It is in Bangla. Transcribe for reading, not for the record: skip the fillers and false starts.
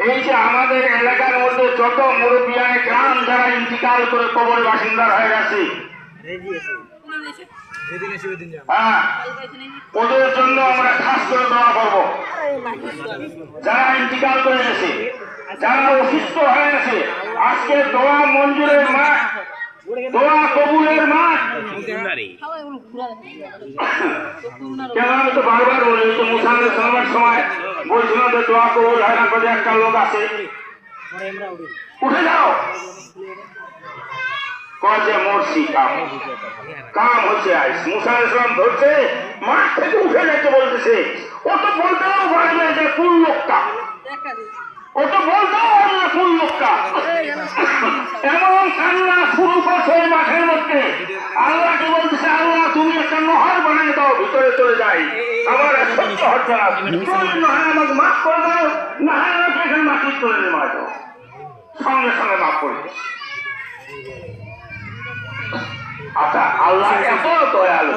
এই যে আমাদের এলাকার মধ্যে যত মুরব্বিয়ানে গ্রাম যারা ইন্তিকাল করে কবর বাসিন্দার হয়ে গেছে, হ্যাঁ, ওদের জন্য আমরা খাস করে দোয়া করব। যারা ইন্তিকাল করে গেছে, যারা অসুস্থ হয়ে গেছে, আজকে দোয়া মঞ্জুরের মাঠ, দোয়া কবুলের মাঠ। কেন আমি তো বারবার বলি, তো মুসানের শোনার সময় বলছিলাম যে দোয়া কবুল হয় না, বলে একটা লোক আছে, উঠে যাও, কয়ে মরছি, কাম হচ্ছে। আইস মুসা ইসলাম ধরছে, মাঠ থেকে উঠে যেতে বলতেছে। ও তো বলতেও পারে না যে কোন লোকটা, ও তো বলতেও পারে না কোন লোকটা। এমন কান্না শুরু করছে মাঠের মধ্যে। আল্লাহকে বলতেছে, আল্লাহ তুমি একটা নহর বানিয়ে দাও, ভিতরে চলে যাই, আমার সত্য হচ্ছে না, না হয় আমাকে মাফ করে দাও, না হয় আমাকে এখানে মাটি করে নেওয়া দাও। সঙ্গে সঙ্গে মাফ করে দিচ্ছে। আচ্ছা, আল্লাহ এত দয়ালু।